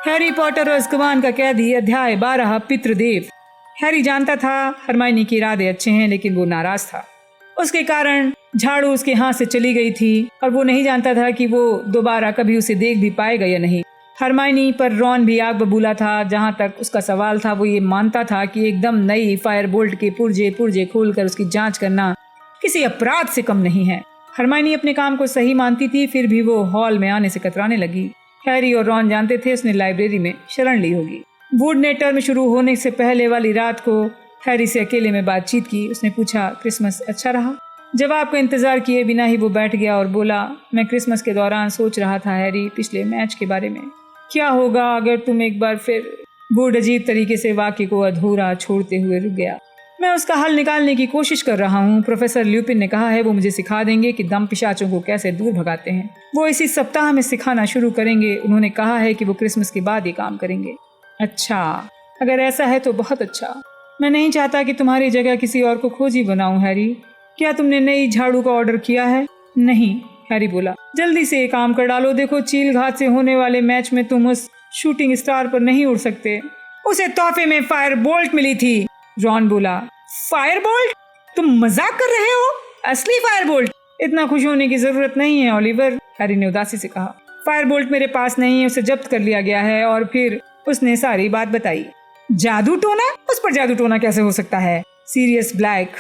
Harry Potter और Azkaban का कैदी अध्याय 12 पितृदेव। हैरी जानता था हरमाइनी के इरादे अच्छे हैं, लेकिन वो नाराज था। उसके कारण झाड़ू उसके हाथ से चली गई थी और वो नहीं जानता था कि वो दोबारा कभी उसे देख भी पाएगा या नहीं। हरमाइनी पर रॉन भी आग बबूला था। जहां तक उसका सवाल था, वो ये मानता था कि एकदम नई फायर बोल्ट के पुर्जे खोलकर उसकी जांच करना किसी अपराध से कम नहीं है। हरमाइनी अपने काम को सही मानती थी, फिर भी वो हॉल में आने से कतराने लगी। हैरी और रॉन जानते थे उसने लाइब्रेरी में शरण ली होगी। वुड ने टर्म शुरू होने से पहले वाली रात को हैरी से अकेले में बातचीत की। उसने पूछा, क्रिसमस अच्छा रहा? जवाब का इंतजार किए बिना ही वो बैठ गया और बोला, मैं क्रिसमस के दौरान सोच रहा था हैरी, पिछले मैच के बारे में। क्या होगा अगर तुम एक बार फिर। वुड अजीब तरीके से वाक्य को अधूरा छोड़ते हुए रुक गया। मैं उसका हल निकालने की कोशिश कर रहा हूँ। प्रोफेसर ल्यूपिन ने कहा है वो मुझे सिखा देंगे कि दम पिशाचों को कैसे दूर भगाते हैं। वो इसी सप्ताह में सिखाना शुरू करेंगे। उन्होंने कहा है कि वो क्रिसमस के बाद ये काम करेंगे। अच्छा, अगर ऐसा है तो बहुत अच्छा। मैं नहीं चाहता कि तुम्हारी जगह किसी और को खोजी बनाऊं। हैरी, क्या तुमने नई झाड़ू का ऑर्डर किया है? नहीं, हैरी बोला। जल्दी से ये काम कर डालो। देखो, चील घाट से होने वाले मैच में तुम उस शूटिंग स्टार पर नहीं उड़ सकते। उसे तोहफे में फायर बोल्ट मिली थी, रॉन बोला। Fire Boltt? तुम मजाक कर रहे हो? असली फायर बोल्ट? इतना खुश होने की जरूरत नहीं है ओलिवर, हैरी ने उदासी से कहा। फायर बोल्ट मेरे पास नहीं है, उसे जब्त कर लिया गया है। और फिर उसने सारी बात बताई। जादू टोना? उस पर जादू टोना कैसे हो सकता है? सीरियस ब्लैक,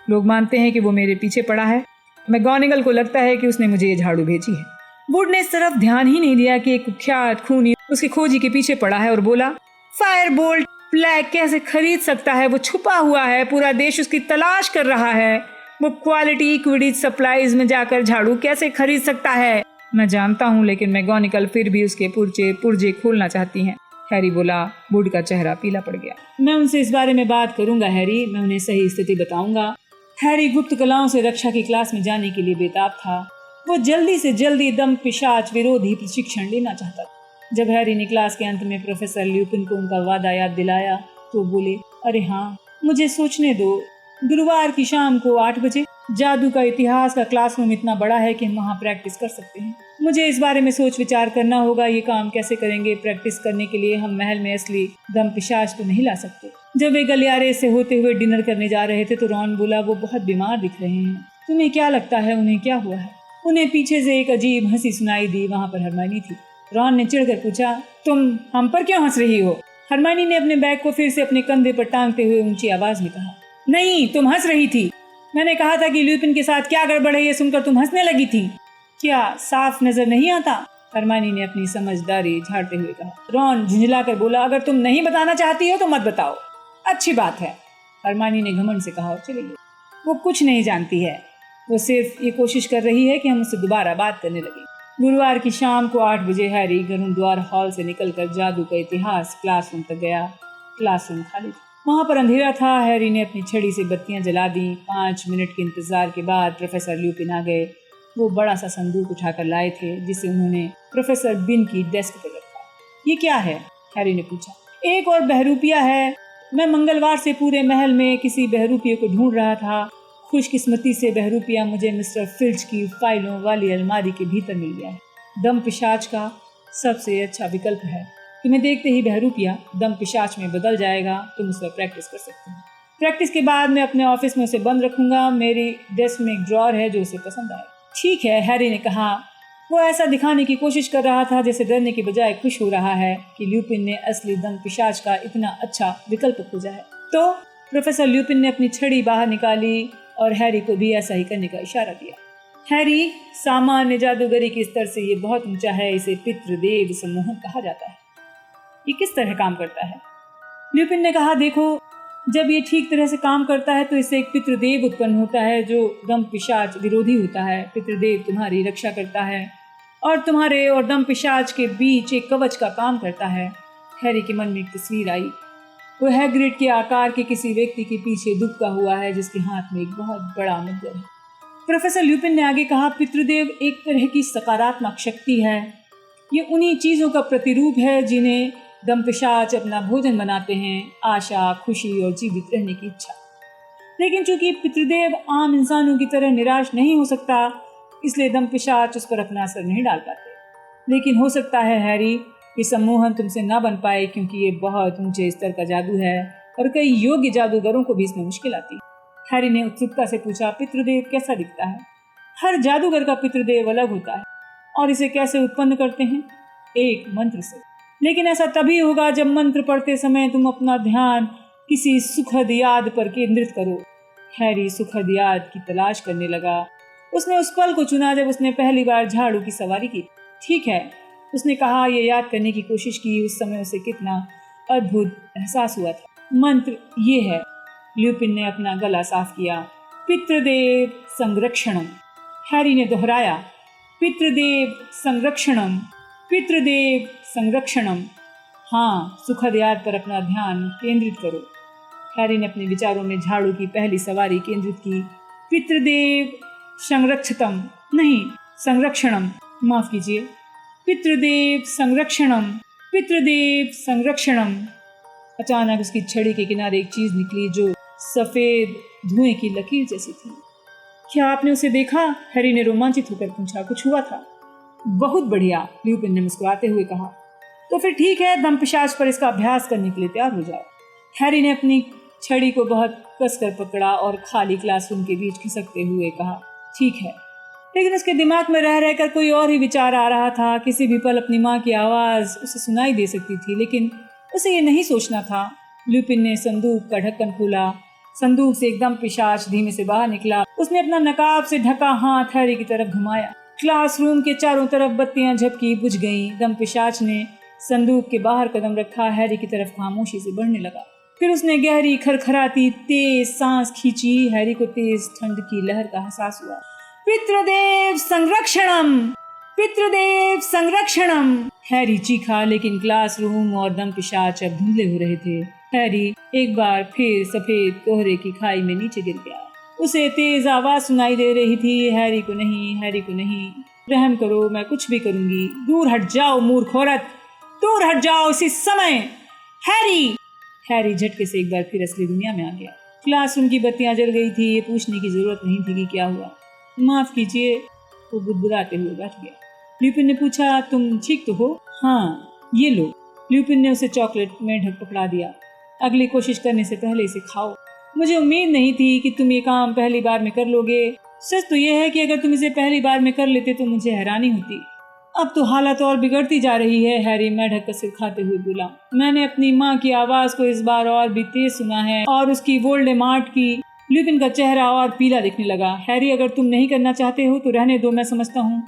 लोग मानते हैं कि वो मेरे पीछे पड़ा है। मैगोनिगल को लगता है कि उसने मुझे ये झाड़ू भेजी है। वुड ने इस तरफ ध्यान ही नहीं दिया कि एक कुख्यात खूनी उसकी खोजी के पीछे पड़ा है और बोला, फायर बोल्ट ब्लैक कैसे खरीद सकता है? वो छुपा हुआ है, पूरा देश उसकी तलाश कर रहा है। वो क्वालिटी क्विडिच सप्लाईज में जाकर झाड़ू कैसे खरीद सकता है? मैं जानता हूँ, लेकिन मैगोनिगल फिर भी उसके पुर्जे खोलना चाहती हैं, हैरी बोला। वुड का चेहरा पीला पड़ गया। मैं उनसे इस बारे में बात करूंगा हैरी, मैं उन्हें सही स्थिति बताऊंगा। हैरी गुप्त कलाओं से रक्षा की क्लास में जाने के लिए बेताब था। वो जल्दी से जल्दी दम पिशाच विरोधी प्रशिक्षण लेना चाहता था। जब हैरी ने क्लास के अंत में प्रोफेसर ल्यूपिन को उनका वादा याद दिलाया तो बोले, अरे हाँ, मुझे सोचने दो। गुरुवार की शाम को 8 बजे। जादू का इतिहास का क्लासरूम इतना बड़ा है कि हम वहाँ प्रैक्टिस कर सकते हैं। मुझे इस बारे में सोच विचार करना होगा, ये काम कैसे करेंगे। प्रैक्टिस करने के लिए हम महल में असली दम पिशाच तो नहीं ला सकते। जब वे गलियारे से होते हुए डिनर करने जा रहे थे तो रॉन बोला, वो बहुत बीमार दिख रहे हैं। तुम्हें क्या लगता है उन्हें क्या हुआ है? उन्हें पीछे से एक अजीब हंसी सुनाई दी। वहाँ पर हरमाइनी थी। रॉन ने चिढ़कर पूछा, तुम हम पर क्यों हंस रही हो? हरमाइनी ने अपने बैग को फिर से अपने कंधे पर टांगते हुए ऊंची आवाज में कहा, नहीं, तुम हंस रही थी। मैंने कहा था कि ल्यूपिन के साथ क्या गड़बड़ है, ये सुनकर तुम हंसने लगी थी। क्या साफ नजर नहीं आता? हरमाइनी ने अपनी समझदारी झाड़ते हुए कहा। रॉन झुंझलाकर बोला, अगर तुम नहीं बताना चाहती हो तो मत बताओ। अच्छी बात है, हरमाइनी ने घमंड से कहा और चली गई। वो कुछ नहीं जानती है, वो सिर्फ ये कोशिश कर रही है कि हम उससे दोबारा बात करने लगे। गुरुवार की शाम को 8 बजे हैरी गरुड़द्वार हॉल से निकलकर जादू का इतिहास क्लासरूम तक गया। क्लासरूम खाली था। वहाँ पर अंधेरा था। हैरी ने अपनी छड़ी से बत्तियां जला दी। 5 मिनट के इंतजार के बाद प्रोफेसर ल्यूपिन आ गए। वो बड़ा सा संदूक उठाकर लाए थे जिसे उन्होंने प्रोफेसर बिन की डेस्क पर रखा। ये क्या है? हैरी ने पूछा। एक और बहरूपिया है। मैं मंगलवार से पूरे महल में किसी बहरूपिये को ढूंढ रहा था। खुशकिस्मती से बहरूपिया मुझे मिस्टर फिल्च की फाइलों वाली अलमारी के भीतर मिल गया है। दम पिशाच का सबसे अच्छा विकल्प है। तुम्हें देखते ही बहरूपिया दम पिशाच में बदल जाएगा। तुम उस पर प्रैक्टिस कर सकते हो। प्रैक्टिस के बाद मैं अपने ऑफिस में उसे बंद रखूंगा। मेरी डेस्क में एक ड्रॉर है जो उसे पसंद आए। ठीक है, हैरी ने कहा। वो ऐसा दिखाने की कोशिश कर रहा था जैसे डरने की बजाय खुश हो रहा है कि ल्यूपिन ने असली दम पिशाच का इतना अच्छा विकल्प खोजा है। तो प्रोफेसर ल्यूपिन ने अपनी छड़ी बाहर निकाली और हैरी को भी ऐसा ही करने का इशारा दिया। हैरी, सामान्य जादूगरी के स्तर से ये बहुत ऊंचा है। इसे पितृदेव सम्मोहन कहा जाता है। ये किस तरह काम करता है? ल्यूपिन ने कहा, देखो, जब ये ठीक तरह से काम करता है तो इससे एक पितृदेव उत्पन्न होता है जो दम पिशाच विरोधी होता है। पितृदेव तुम्हारी रक्षा करता है और तुम्हारे और दम पिशाच के बीच एक कवच का काम करता है। हैरी के मन में एक तस्वीर आई। वो हैग्रिड के आकार के किसी व्यक्ति के पीछे दुबका हुआ है जिसके हाथ में एक बहुत बड़ा मुद्गर है। प्रोफेसर ल्यूपिन ने आगे कहा, पितृदेव एक तरह की सकारात्मक शक्ति है। ये उन्हीं चीजों का प्रतिरूप है जिन्हें दम पिशाच अपना भोजन बनाते हैं, आशा, खुशी और जीवित रहने की इच्छा। लेकिन चूंकि पितृदेव आम इंसानों की तरह निराश नहीं हो सकता, इसलिए दम पिशाच उस पर अपना असर नहीं डाल पाते। लेकिन हो सकता है हैरी, कि सम्मोहन तुमसे ना बन पाए, क्योंकि ये बहुत ऊंचे स्तर का जादू है और कई योग्य जादूगरों को भी इसमें मुश्किल आती है। हैरी ने उत्सुकता से पूछा, पितृदेव कैसा दिखता है? हर जादूगर का पितृदेव अलग होता है। और इसे कैसे उत्पन्न करते हैं? एक मंत्र से। लेकिन ऐसा तभी होगा जब मंत्र पढ़ते समय तुम अपना ध्यान किसी सुखद याद पर केंद्रित करो। हैरी सुखद याद की तलाश करने लगा। उसने उस पल को चुना जब उसने पहली बार झाड़ू की सवारी की। ठीक है, उसने कहा, ये याद करने की कोशिश की उस समय उसे कितना अद्भुत एहसास हुआ था। मंत्र ये है। ल्यूपिन ने अपना गला साफ किया। पितृदेव संरक्षणम। हैरी ने दोहराया, पितृदेव संरक्षणम, पितृदेव संरक्षणम। हाँ, सुखद याद पर अपना ध्यान केंद्रित करो। हैरी ने अपने विचारों में झाड़ू की पहली सवारी केंद्रित की। पितृदेव संरक्षतम, नहीं संरक्षणम, माफ कीजिए, पितृदेव संरक्षणम, पितृदेव संरक्षणम। अचानक उसकी छड़ी के किनारे एक चीज निकली जो सफेद धुएं की लकीर जैसी थी। क्या आपने उसे देखा? हैरी ने रोमांचित होकर पूछा। कुछ हुआ था? बहुत बढ़िया, ल्यूपिन ने मुस्कुराते हुए कहा। तो फिर ठीक है, दंपिशाच पर इसका अभ्यास करने के लिए तैयार हो जाओ। हैरी ने अपनी छड़ी को बहुत कसकर पकड़ा और खाली क्लासरूम के बीच खिसकते हुए कहा, ठीक है। लेकिन उसके दिमाग में रह रहकर कोई और ही विचार आ रहा था। किसी भी पल अपनी माँ की आवाज़ उसे सुनाई दे सकती थी, लेकिन उसे ये नहीं सोचना था। ल्यूपिन ने संदूक का ढक्कन खोला। संदूक से एकदम पिशाच धीमे से बाहर निकला। उसने अपना नकाब से ढका हाथ हैरी की तरफ घुमाया। क्लासरूम के चारों तरफ बत्तियां झपकी, बुझ गईं। दम पिशाच ने संदूक के बाहर कदम रखा। हैरी की तरफ खामोशी से बढ़ने लगा। फिर उसने गहरी खरखराती तेज सांस खींची। हैरी को तेज ठंड की लहर का एहसास हुआ। पितृदेव संरक्षणम, पितृदेव संरक्षणम, हैरी चीखा। लेकिन क्लासरूम और दम पिशाच अब धुंधले हो रहे थे। हैरी एक बार फिर सफेद कोहरे की खाई में नीचे गिर गया। उसे तेज आवाज सुनाई दे रही थी, हैरी को नहीं, हैरी को नहीं, रहम करो, मैं कुछ भी करूंगी, दूर हट जाओ मूर्ख औरत, दूर हट जाओ इसी समय, हैरी। हैरी झटके से एक बार फिर असली दुनिया में आ गया। क्लासरूम की बत्तियां जल गई थी। ये पूछने की जरूरत नहीं थी कि क्या हुआ। माफ कीजिए, वो बुदबुदाते हुए बैठ गया। ल्यूपिन ने पूछा, तुम ठीक तो हो? हाँ, ये लो। ल्यूपिन ने उसे चॉकलेट में ढक पकड़ा दिया। अगली कोशिश करने से पहले इसे खाओ। मुझे उम्मीद नहीं थी कि तुम ये काम पहली बार में कर लोगे। सच तो यह है कि अगर तुम इसे पहली बार में कर लेते तो मुझे हैरानी होती। अब तो हालत और बिगड़ती जा रही है, हैरी मेढक का सिर खाते हुए बोला। मैंने अपनी माँ की आवाज को इस बार और भी तेज सुना है और उसकी वोल्डेमार्ट की। ल्यूपिन का चेहरा और पीला दिखने लगा। हैरी, अगर तुम नहीं करना चाहते हो तो रहने दो, मैं समझता हूँ।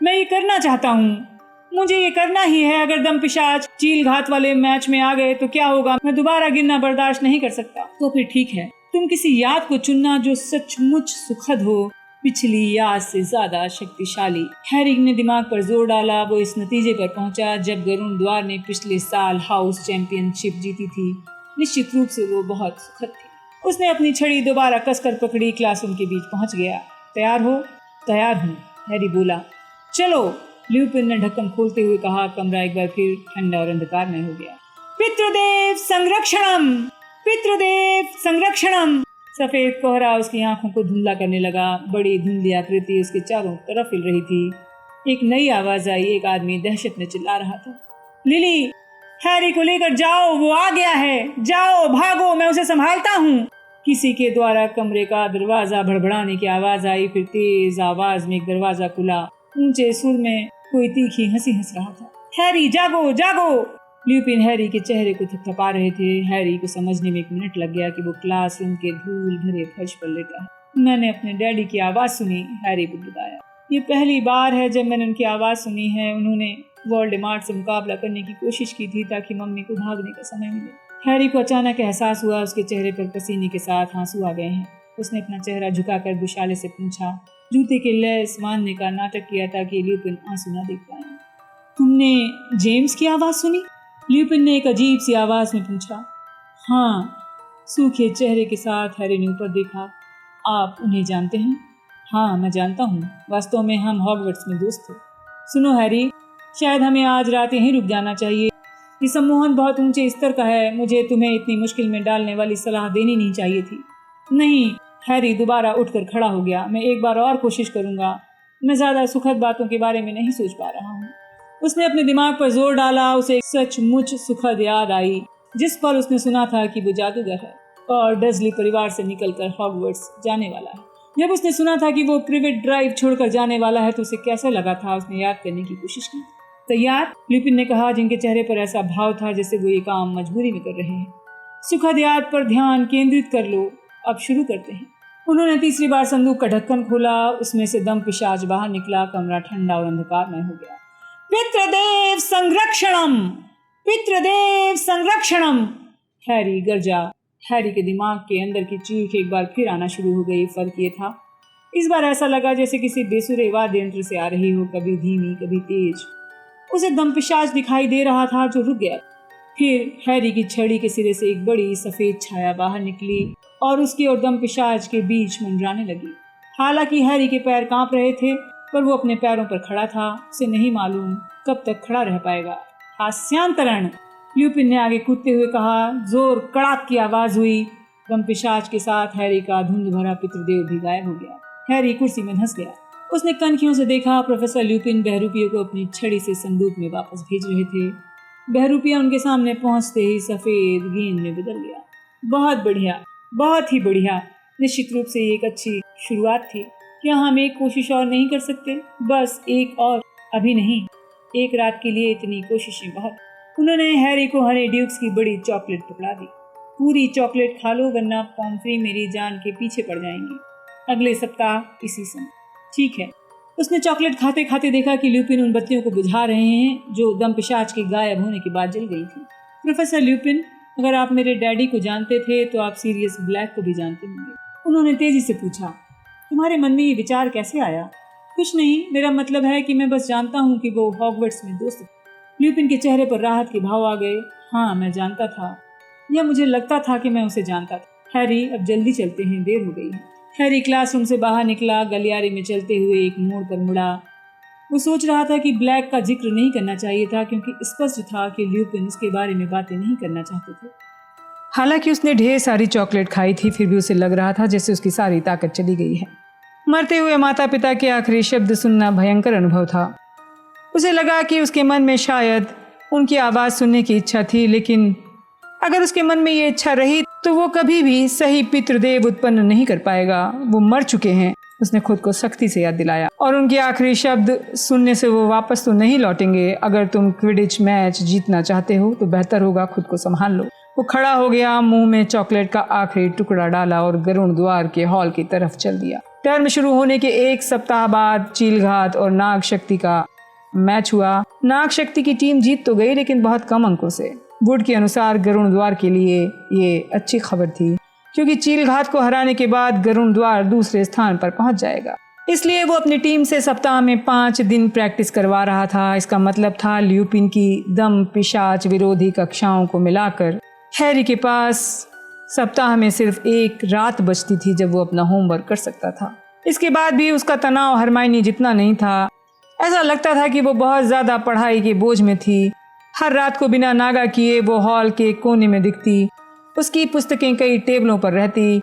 मैं ये करना चाहता हूँ, मुझे ये करना ही है। अगर दम पिशाच चील घात वाले मैच में आ गए तो क्या होगा? मैं दोबारा गिरना बर्दाश्त नहीं कर सकता। तो फिर ठीक है, तुम किसी याद को चुनना जो सचमुच सुखद हो, पिछली याद से ज्यादा शक्तिशाली। हैरी ने दिमाग पर जोर डाला। वो इस नतीजे पर पहुंचा, जब गरुण द्वार ने पिछले साल हाउस चैंपियनशिप जीती थी, निश्चित रूप से वो बहुत सुखद थी। उसने अपनी छड़ी दोबारा कसकर पकड़ी। क्लासरूम के बीच पहुंच गया। तैयार हो? तैयार हूँ, हैरी बोला। चलो, ल्यूपिन ने ढक्कन खोलते हुए कहा। कमरा एक बार फिर ठंडा और अंधकारमय हो गया। पितृदेव संरक्षणम, पितृदेव संरक्षणम। सफेद कोहरा उसकी आंखों को धुंधला करने लगा। बड़ी धुंधली आकृति उसके चारों तरफ हिल रही थी। एक नई आवाज आई। एक आदमी दहशत में चिल्ला रहा था, लिली, हैरी को लेकर जाओ, वो आ गया है, जाओ, भागो, मैं उसे संभालता हूँ। किसी के द्वारा कमरे का दरवाजा भड़बड़ाने की आवाज आई। फिर तेज आवाज में एक दरवाजा खुला। ऊंचे सुर में कोई तीखी हंसी हंस रहा था। हैरी, जागो, जागो। ल्यूपिन हैरी के चेहरे को थपथपा रहे थे। हैरी को समझने में 1 मिनट लग गया कि वो क्लासरूम के धूल भरे फर्श पर लेटा है। मैंने अपने डैडी की आवाज सुनी, हैरी बुदबुदाया। ये पहली बार है जब मैंने उनकी आवाज सुनी है। उन्होंने वोल्डेमार्ट से मुकाबला करने की कोशिश की थी ताकि मम्मी को भागने का समय मिले। हैरी को अचानक एहसास हुआ उसके चेहरे पर पसीने के साथ आंसू आ गए हैं। उसने अपना चेहरा झुकाकर दुशाले से पूछा, जूते के लेस बांधने का नाटक किया ताकि ल्यूपिन आंसू न देख पाए। तुमने जेम्स की आवाज सुनी? ल्यूपिन ने एक अजीब सी आवाज में पूछा। हाँ, सूखे चेहरे के साथ हैरी ने ऊपर देखा। आप उन्हें जानते हैं? हाँ, मैं जानता हूँ। वास्तव में हम हॉगवर्ट्स में दोस्त थे। सुनो हैरी, शायद हमें आज रात यहीं रुक जाना चाहिए। ये सम्मोहन बहुत ऊंचे स्तर का है। मुझे तुम्हें इतनी मुश्किल में डालने वाली सलाह देनी नहीं चाहिए थी। नहीं, हैरी दोबारा उठकर खड़ा हो गया। मैं एक बार और कोशिश करूंगा। मैं ज्यादा सुखद बातों के बारे में नहीं सोच पा रहा हूँ। उसने अपने दिमाग पर जोर डाला। उसे सचमुच सुखद याद आई जिस पर उसने सुना था कि वो जादूगर है और डर्सली परिवार से निकलकर हॉगवर्ट्स जाने वाला है। जब उसने सुना था कि वो प्रिवेट ड्राइव छोड़कर जाने वाला है तो उसे कैसा लगा था। उसने याद करने की कोशिश की। तैयार? ल्यूपिन ने कहा, जिनके चेहरे पर ऐसा भाव था जैसे वो ये काम मजबूरी में कर रहे हैं। सुखद याद पर ध्यान केंद्रित कर लो, अब शुरू करते हैं। उन्होंने तीसरी बार संदूक का ढक्कन खोला। उसमें से दम पिशाच बाहर निकला। कमरा ठंडा और अंधकारमय हो गया। पितृदेव संरक्षणम, पितृदेव संरक्षणम, हैरी गरजा। हैरी के दिमाग के अंदर की चीख एक बार फिर आना शुरू हो गई। फर्क ये था, इस बार ऐसा लगा जैसे किसी बेसुरे वाद्य यंत्र से आ रही हो, कभी धीमी कभी तेज। उसे दमपिशाच दिखाई दे रहा था जो रुक गया। फिर हैरी की छड़ी के सिरे से एक बड़ी सफेद छाया बाहर निकली और उसकी और दमपिशाच के बीच मंडराने लगी। हालांकि हैरी के पैर कांप रहे थे पर वो अपने पैरों पर खड़ा था। उसे नहीं मालूम कब तक खड़ा रह पाएगा। हास्यांतरण, ल्यूपिन ने आगे कूदते हुए कहा। जोर कड़ाक की आवाज हुई। दमपिशाच के साथ हैरी का धुंध भरा पितृदेव भी गायब हो गया। हैरी कुर्सी में धंस गया। उसने कनखियों से देखा। प्रोफेसर ल्यूपिन बहरूपियों को अपनी छड़ी से संदूक में वापस भेज रहे थे। बहरूपिया उनके सामने पहुंचते ही सफेद गेंद में बदल गया। बहुत बढ़िया, बहुत ही बढ़िया। निश्चित रूप से ये एक अच्छी शुरुआत थी। क्या हम एक कोशिश और नहीं कर सकते? बस एक और। अभी नहीं, एक रात के लिए इतनी कोशिशें बहुत। उन्होंने हैरी को हनी ड्यूक्स की बड़ी चॉकलेट पकड़ा दी। पूरी चॉकलेट खा लो वरना पॉम्फ्री मेरी जान के पीछे पड़ जाएंगी। अगले सप्ताह इसी समय। ठीक है। उसने चॉकलेट खाते खाते देखा कि ल्यूपिन उन बत्तियों को बुझा रहे हैं जो दमपिशाच के गायब होने के बाद जल गई थी। प्रोफेसर ल्यूपिन, अगर आप मेरे डैडी को जानते थे तो आप सीरियस ब्लैक को भी जानते होंगे। उन्होंने तेजी से पूछा, तुम्हारे मन में ये विचार कैसे आया? कुछ नहीं, मेरा मतलब है कि मैं बस जानता हूँ कि वो हॉगवर्ट्स में दोस्त। ल्यूपिन के चेहरे पर राहत के भाव आ गए। हाँ, मैं जानता था, या मुझे लगता था कि मैं उसे जानता था। हैरी, अब जल्दी चलते हैं, देर हो गई है। हैरी क्लासरूम से बाहर निकला। गलियारे में चलते हुए एक मोड़ पर मुड़ा। वो सोच रहा था कि ब्लैक का जिक्र नहीं करना चाहिए था क्योंकि स्पष्ट था कि ल्यूपिन उसके बारे में बातें नहीं करना चाहते थे। हालांकि उसने ढेर सारी चॉकलेट खाई थी फिर भी उसे लग रहा था जैसे उसकी सारी ताकत चली गई है। मरते हुए माता पिता के आखिरी शब्द सुनना भयंकर अनुभव था। उसे लगा कि उसके मन में शायद उनकी आवाज़ सुनने की इच्छा थी, लेकिन अगर उसके मन में ये इच्छा रही तो वो कभी भी सही पितृदेव उत्पन्न नहीं कर पाएगा। वो मर चुके हैं, उसने खुद को सख्ती से याद दिलाया। और उनके आखिरी शब्द सुनने से वो वापस तो नहीं लौटेंगे। अगर तुम क्विडिच मैच जीतना चाहते हो तो बेहतर होगा खुद को संभाल लो। वो खड़ा हो गया, मुंह में चॉकलेट का आखिरी टुकड़ा डाला और गरुण द्वार के हॉल की तरफ चल दिया। टर्म शुरू होने के एक सप्ताह बाद चीलघात और नाग शक्ति का मैच हुआ। नाग शक्ति की टीम जीत तो गई लेकिन बहुत कम अंकों से। वुड के अनुसार गरुण द्वार के लिए ये अच्छी खबर थी क्योंकि चीलघात को हराने के बाद गरुण द्वार दूसरे स्थान पर पहुंच जाएगा। इसलिए वो अपनी टीम से सप्ताह में 5 दिन प्रैक्टिस करवा रहा था। इसका मतलब था ल्यूपिन की दम पिशाच विरोधी कक्षाओं को मिलाकर हैरी के पास सप्ताह में सिर्फ एक रात बचती थी जब वो अपना होमवर्क कर सकता था। इसके बाद भी उसका तनाव हरमाइनी जितना नहीं था। ऐसा लगता था कि वो बहुत ज्यादा पढ़ाई के बोझ में थी। हर रात को बिना नागा किए वो हॉल के कोने में दिखती। उसकी पुस्तकें कई टेबलों पर रहती।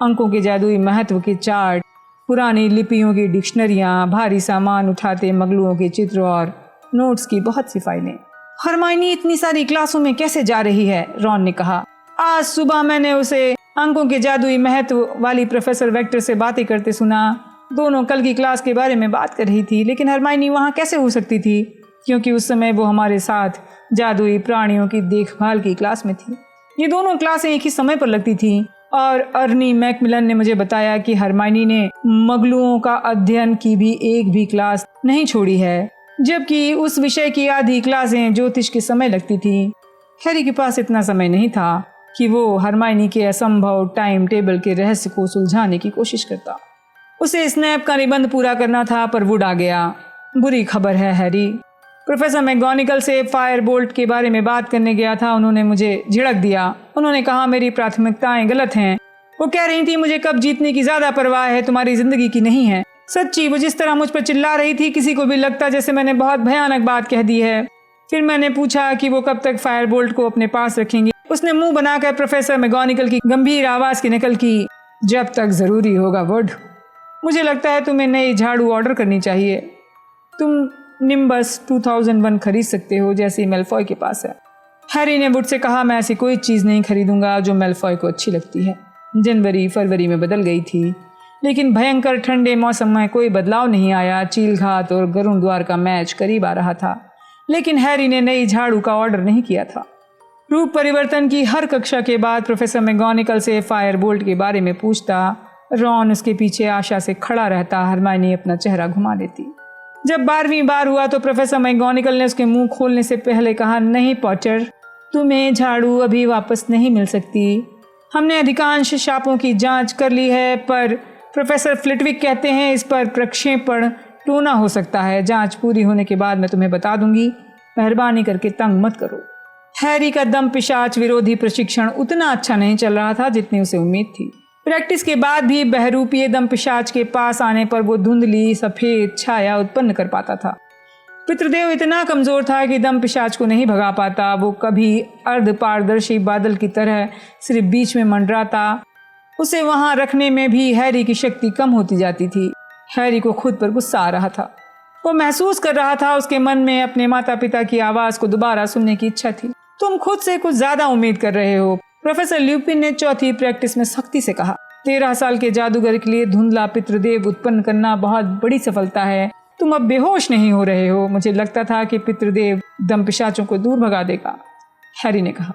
अंकों के जादुई महत्व के चार्ट, पुरानी लिपियों की डिक्शनरियाँ, भारी सामान उठाते मगलुओं के चित्र और नोट्स की बहुत सी फाइलें। हरमाइनी इतनी सारी क्लासों में कैसे जा रही है? रॉन ने कहा। आज सुबह मैंने उसे अंकों के जादुई महत्व वाली प्रोफेसर वेक्टर से बातें करते सुना। दोनों कल की क्लास के बारे में बात कर रही थी, लेकिन हरमाइनी वहाँ कैसे हो सकती थी क्योंकि उस समय वो हमारे साथ जादुई प्राणियों की देखभाल की क्लास में थी। ये दोनों क्लासें एक ही समय पर लगती थी और अर्नी मैकमिलन ने मुझे बताया कि हरमाइनी ने मगलुओं का अध्ययन की भी एक भी क्लास नहीं छोड़ी है, जबकि उस विषय की आधी क्लासें ज्योतिष के समय लगती थी। हैरी के पास इतना समय नहीं था कि वो हरमाइनी के असंभव टाइम टेबल के रहस्य को सुलझाने की कोशिश करता। उसे स्नैप का निबंध पूरा करना था पर वुड आ गया। बुरी खबर है हैरी, प्रोफेसर मैगोनिगल से फायर बोल्ट के बारे में बात करने गया था। उन्होंने मुझे झिड़क दिया। उन्होंने कहा मेरी प्राथमिकताएं गलत हैं। वो कह रही थी मुझे कब जीतने की ज्यादा परवाह है, तुम्हारी जिंदगी की नहीं है। सच्ची, वो जिस तरह मुझ पर चिल्ला रही थी किसी को भी लगता जैसे मैंने बहुत भयानक बात कह दी है। फिर मैंने पूछा कि वो कब तक फायर बोल्ट को अपने पास रखेंगी। उसने मुंह बनाकर प्रोफेसर मैगोनिगल की गंभीर आवाज की नकल की। जब तक जरूरी होगा वुड। मुझे लगता है तुम्हें नई झाड़ू ऑर्डर करनी चाहिए। तुम निम्बस 2001 खरीद सकते हो जैसी मेलफॉय के पास है। हैरी ने वुड से कहा, मैं ऐसी कोई चीज़ नहीं खरीदूंगा जो मेलफॉय को अच्छी लगती है। जनवरी फरवरी में बदल गई थी, लेकिन भयंकर ठंडे मौसम में कोई बदलाव नहीं आया। चीलघात और गरुड़ द्वार का मैच करीब आ रहा था, लेकिन हैरी ने नई झाड़ू का ऑर्डर नहीं किया था। रूप परिवर्तन की हर कक्षा के बाद प्रोफेसर मैगोनिकल से फायर बोल्ट के बारे में पूछता। रॉन उसके पीछे आशा से खड़ा रहता। हरमाइनी अपना चेहरा घुमा देती। जब 12वीं बार हुआ तो प्रोफेसर मैगोनिकल ने उसके मुंह खोलने से पहले कहा, नहीं पॉटर, तुम्हें झाड़ू अभी वापस नहीं मिल सकती। हमने अधिकांश शापों की जांच कर ली है, पर प्रोफेसर फ्लिटविक कहते हैं इस पर प्रक्षेपण टोना हो सकता है। जांच पूरी होने के बाद मैं तुम्हें बता दूंगी। मेहरबानी करके तंग मत करो। हैरी का दम पिशाच विरोधी प्रशिक्षण उतना अच्छा नहीं चल रहा था जितनी उसे उम्मीद थी। प्रैक्टिस के बाद भी बहरूपीय दम पिशाच के पास आने पर वो धुंधली सफेद छाया उत्पन्न कर पाता था। पितृदेव इतना कमजोर था कि दम पिशाच को नहीं भगा पाता। वो कभी अर्ध पारदर्शी बादल की तरह सिर्फ बीच में मंडराता। उसे वहां रखने में भी हैरी की शक्ति कम होती जाती थी। हैरी को खुद पर गुस्सा आ रहा था। वो महसूस कर रहा था उसके मन में अपने माता पिता की आवाज को दोबारा सुनने की इच्छा थी। तुम खुद से कुछ ज्यादा उम्मीद कर रहे हो, प्रोफेसर ल्यूपिन ने चौथी प्रैक्टिस में सख्ती से कहा। 13 साल के जादूगर के लिए धुंधला पितृदेव उत्पन्न करना बहुत बड़ी सफलता है। तुम अब बेहोश नहीं हो रहे हो। मुझे लगता था कि पितृदेव दम पिशाचों को दूर भगा देगा, हैरी ने कहा।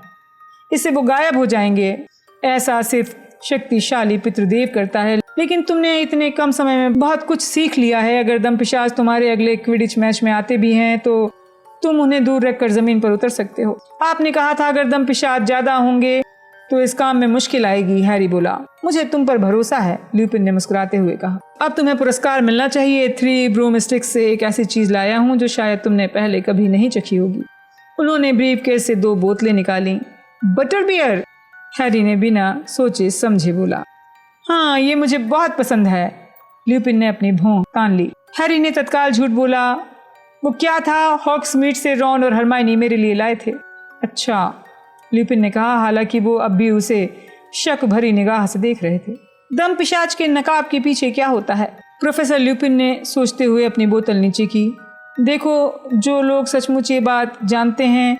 इससे वो गायब हो जाएंगे। ऐसा सिर्फ शक्तिशाली पितृदेव करता है, लेकिन तुमने इतने कम समय में बहुत कुछ सीख लिया है। अगर दम पिशाच तुम्हारे अगले क्विडिच मैच में आते भी हैं तो तुम उन्हें दूर रखकर जमीन पर उतर सकते हो। आपने कहा था अगर दम पिशाच ज्यादा होंगे तो इस काम में मुश्किल आएगी, हैरी बोला। मुझे तुम पर भरोसा है, ल्यूपिन ने मुस्कुराते हुए कहा। अब तुम्हें पुरस्कार मिलना चाहिए। 3 ब्रूमस्टिक्स से एक ऐसी चीज लाया हूँ जो शायद तुमने पहले कभी नहीं चखी होगी। उन्होंने ब्रीफकेस से 2 बोतलें निकाली। बटर बियर, हैरी ने बिना सोचे समझे बोला। हाँ, ये मुझे बहुत पसंद है। ल्यूपिन ने अपनी भौं तान ली। हैरी ने तत्काल झूठ बोला। वो क्या था? हॉग्समीड से रॉन और हरमाइनी मेरे लिए लाए थे। अच्छा, ल्यूपिन ने कहा, हालांकि वो अब भी उसे शक भरी निगाह से देख रहे थे। दम पिशाच के नकाब के पीछे क्या होता है? प्रोफेसर ल्यूपिन ने सोचते हुए अपनी बोतल नीचे की। देखो, जो लोग सचमुच ये बात जानते हैं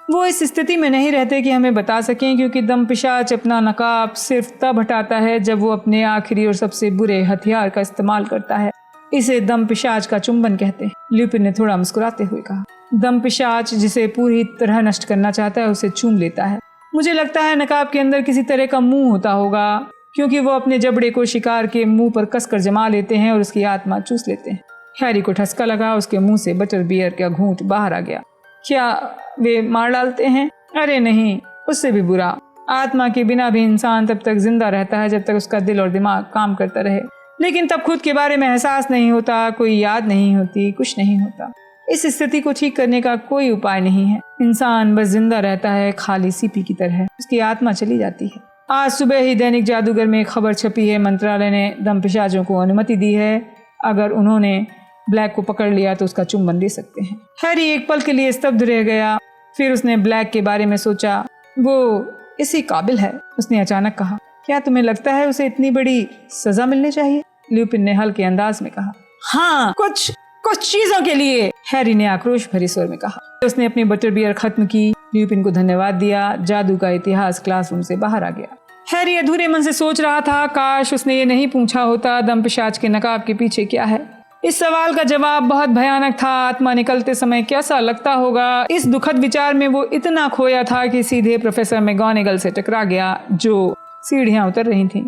वो इस स्थिति में नहीं रहते कि हमें बता सकें, क्योंकि दम पिशाच अपना नकाब सिर्फ तब हटाता है जब वो अपने आखिरी और सबसे बुरे हथियार का इस्तेमाल करता है। इसे दम पिशाच का चुंबन कहते हैं, ल्यूपिन ने थोड़ा मुस्कुराते हुए कहा। दम पिशाच जिसे पूरी तरह नष्ट करना चाहता है उसे चूम लेता है। मुझे लगता है नकाब के अंदर किसी तरह का मुंह होता होगा, क्योंकि वो अपने जबड़े को शिकार के मुंह पर कसकर जमा लेते हैं और उसकी आत्मा चूस लेते हैं। हैरी को ठसका लगा। उसके मुंह से बटर बियर का घूंट बाहर आ गया। क्या वे मार डालते हैं? अरे नहीं, उससे भी बुरा। आत्मा के बिना भी इंसान तब तक जिंदा रहता है जब तक उसका दिल और दिमाग काम करता रहे, लेकिन तब खुद के बारे में एहसास नहीं होता, कोई याद नहीं होती, कुछ नहीं होता। इस स्थिति को ठीक करने का कोई उपाय नहीं है। इंसान बस जिंदा रहता है, खाली सीपी की तरह। उसकी आत्मा चली जाती है। आज सुबह ही दैनिक जादूगर में एक खबर छपी है। मंत्रालय ने दम पिशाचों को अनुमति दी है। अगर उन्होंने ब्लैक को पकड़ लिया तो उसका चुंबन ले सकते हैं। हैरी एक पल के लिए स्तब्ध रह गया। फिर उसने ब्लैक के बारे में सोचा। वो इसी काबिल है, उसने अचानक कहा। क्या तुम्हें लगता है उसे इतनी बड़ी सजा मिलनी चाहिए? ल्यूपिन ने हल्के अंदाज में कहा। हाँ, कुछ चीजों के लिए, हैरी ने आक्रोश भरे स्वर में कहा। उसने अपनी बटर बियर खत्म की, ल्यूपिन को धन्यवाद दिया। जादू का इतिहास क्लासरूम से बाहर आ गया। हैरी अधूरे मन से सोच रहा था, काश उसने ये नहीं पूछा होता दम पिशाच के नकाब के पीछे क्या है। इस सवाल का जवाब बहुत भयानक था। आत्मा निकलते समय कैसा लगता होगा। इस दुखद विचार में वो इतना खोया था कि सीधे प्रोफेसर मैगोनिगल से टकरा गया जो सीढ़ियां उतर रही थीं।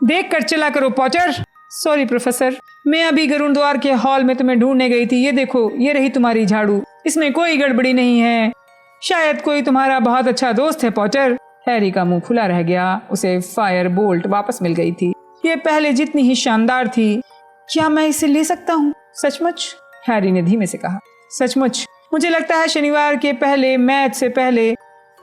देख कर चला करो पॉटर। सॉरी प्रोफेसर, मैं अभी गरुड़ द्वार के हॉल में तुम्हें ढूंढने गई थी। ये देखो, ये रही तुम्हारी झाड़ू। इसमें कोई गड़बड़ी नहीं है। शायद कोई तुम्हारा बहुत अच्छा दोस्त है पॉटर। हैरी का मुंह खुला रह गया। उसे फायर बोल्ट वापस मिल गई थी। ये पहले जितनी ही शानदार थी। क्या मैं इसे ले सकता हूँ? सचमुच? हैरी ने धीमे से कहा। सचमुच। मुझे लगता है शनिवार के पहले मैच से पहले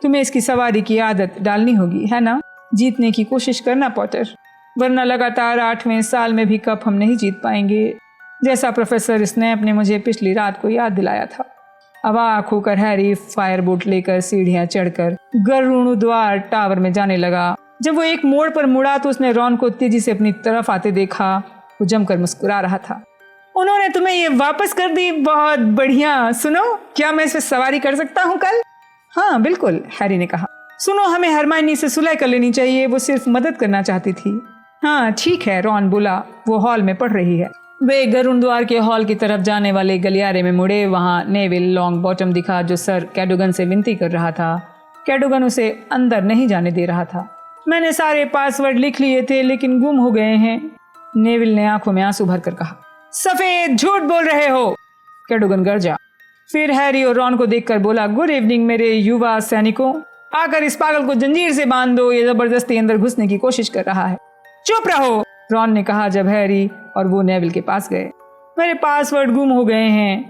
तुम्हें इसकी सवारी की आदत डालनी होगी, है ना? जीतने की कोशिश करना पॉटर, वरना लगातार 8वें साल में भी कप हम नहीं जीत पाएंगे, जैसा प्रोफेसर स्नैप ने मुझे पिछली रात को याद दिलाया था। अवाक होकर हैरी फायर बोट लेकर सीढ़ियां चढ़कर गरुड़ द्वार टावर में जाने लगा। जब वो एक मोड़ पर मुड़ा तो उसने रॉन को तेजी से अपनी तरफ आते देखा। वो जमकर मुस्कुरा रहा था। उन्होंने तुम्हें ये वापस कर दी, बहुत बढ़िया। सुनो, क्या मैं इस पे सवारी कर सकता हूँ कल? हाँ बिल्कुल, हैरी ने कहा। सुनो, हमें हरमाइनी से सुलह कर लेनी चाहिए, वो सिर्फ मदद करना चाहती थी। हाँ ठीक है, रॉन बोला, वो हॉल में पढ़ रही है। वे गरुड़ द्वार के हॉल की तरफ जाने वाले गलियारे में मुड़े। वहां नेविल लॉन्ग बॉटम दिखा, जो सर कैडोगन से विनती कर रहा था। कैडोगन उसे अंदर नहीं जाने दे रहा था। मैंने सारे पासवर्ड लिख लिए थे लेकिन गुम हो गए हैं, नेविल ने आंखों में आंसू भरकर कहा। सफेद झूठ बोल रहे हो, कैडोगन गरजा। फिर हैरी और रॉन को देखकर बोला, गुड इवनिंग मेरे युवा सैनिकों, आकर इस पागल को जंजीर से बांध दो, ये जबरदस्ती अंदर घुसने की कोशिश कर रहा है। चुप रहो, रॉन ने कहा जब हैरी और वो नेविल के पास गए। मेरे पासवर्ड गुम हो गए हैं।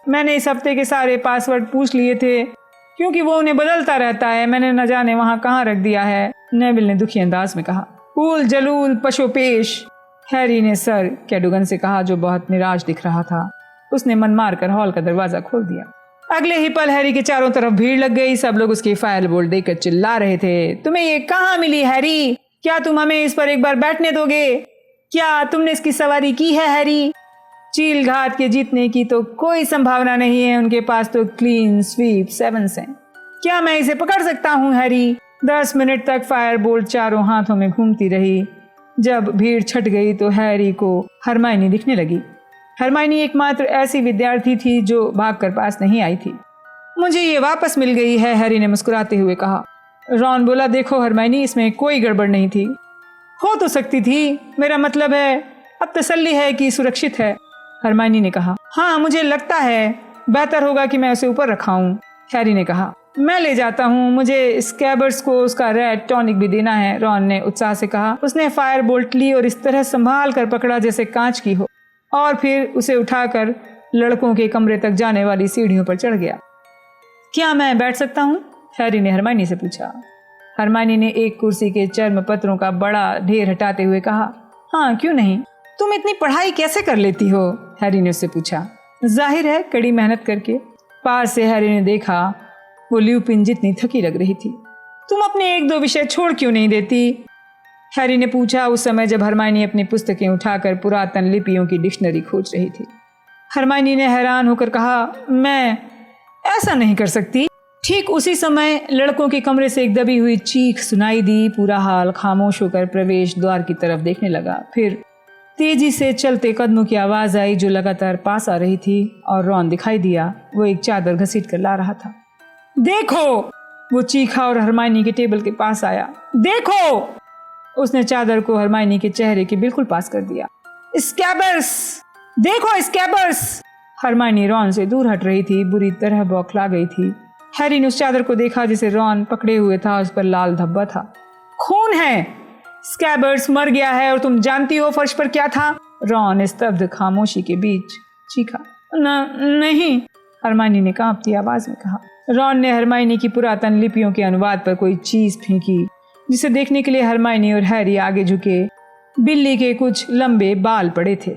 मैंने इस हफ्ते के सारे पासवर्ड पूछ लिए थे क्योंकि वो उन्हें बदलता रहता है। मैंने न जाने वहां कहाँ रख दिया है, नेविल ने दुखी अंदाज में कहा। कूल जलूल पशोपेश, हैरी ने सर कैडोगन से कहा, जो बहुत निराश दिख रहा था। उसने मन मार कर हॉल का दरवाजा खोल दिया। अगले ही पल हैरी के चारों तरफ भीड़ लग गई। सब लोग उसकी फायर बोल्ट देखकर चिल्ला रहे थे, तुम्हें ये कहाँ मिली हैरी? क्या तुम हमें इस पर एक बार बैठने दोगे? क्या तुमने इसकी सवारी की है हैरी? चील घाट के जीतने की तो कोई संभावना नहीं है, उनके पास तो क्लीन स्वीप 7 हैं। क्या मैं इसे पकड़ सकता हूँ हैरी? 10 मिनट तक फायर बोल्ट चारों हाथों में घूमती रही। जब भीड़ छट गई तो हैरी को हरमाइनी दिखने लगी। हरमाइनी एकमात्र ऐसी विद्यार्थी थी जो भागकर पास नहीं आई थी। मुझे ये वापस मिल गई है, हैरी ने मुस्कुराते हुए कहा। रॉन बोला, देखो हरमाइनी, इसमें कोई गड़बड़ नहीं थी। हो तो सकती थी, मेरा मतलब है अब तसल्ली है कि सुरक्षित है, हरमाइनी ने कहा। हाँ मुझे लगता है बेहतर होगा कि मैं उसे ऊपर रखाऊं, हैरी ने कहा। मैं ले जाता हूँ, मुझे स्कैबर्स को उसका रेड टॉनिक भी देना है, रॉन ने उत्साह से कहा। उसने फायर बोल्ट ली और इस तरह संभाल कर पकड़ा जैसे कांच की हो, और फिर उसे उठाकर लड़कों के कमरे तक जाने वाली सीढ़ियों पर चढ़ गया। क्या मैं बैठ सकता हूँ? हैरी ने हरमाइनी से पूछा। हरमाइनी ने एक कुर्सी के चर्म पत्रों का बड़ा ढेर हटाते हुए कहा, हाँ क्यों नहीं। तुम इतनी पढ़ाई कैसे कर लेती हो? हैरी ने उससे पूछा। जाहिर है कड़ी मेहनत करके। पास से हैरी ने देखा, वो ल्यूपिन जितनी थकी लग रही थी। तुम अपने 1-2 विषय छोड़ क्यों नहीं देती? हैरी ने पूछा उस समय जब हरमाइनी अपनी पुस्तकें उठाकर पुरातन लिपियों की डिक्शनरी खोज रही थी। हरमाइनी ने हैरान होकर कहा, मैं ऐसा नहीं कर सकती। ठीक उसी समय लड़कों के कमरे से एक दबी हुई चीख सुनाई दी। पूरा हाल खामोश होकर प्रवेश द्वार की तरफ देखने लगा। फिर तेजी से चलते कदमों की आवाज आई जो लगातार पास आ रही थी, और रॉन दिखाई दिया। वो एक चादर घसीट कर ला रहा था। देखो, वो चीखा और हरमाइनी के टेबल के पास आया। देखो, उसने चादर को हरमाइनी के चेहरे के बिल्कुल पास कर दिया। स्कैबर्स, देखो स्कैबर्स। हरमाइनी रॉन से दूर हट रही थी, बुरी तरह बौखला गई थी। हैरी ने उस चादर को देखा जिसे रॉन पकड़े हुए था, उस पर लाल धब्बा था। खून है, स्कैबर्स मर गया है, और तुम जानती हो फर्श पर क्या था? रॉन स्तब्ध खामोशी के बीच चीखा। नहीं, हरमाइनी ने कांपती आवाज में कहा। रॉन ने हरमाइनी की पुरातन लिपियों के अनुवाद पर कोई चीज फेंकी, जिसे देखने के लिए हरमाइनी और हैरी आगे झुके। बिल्ली के कुछ लंबे बाल पड़े थे।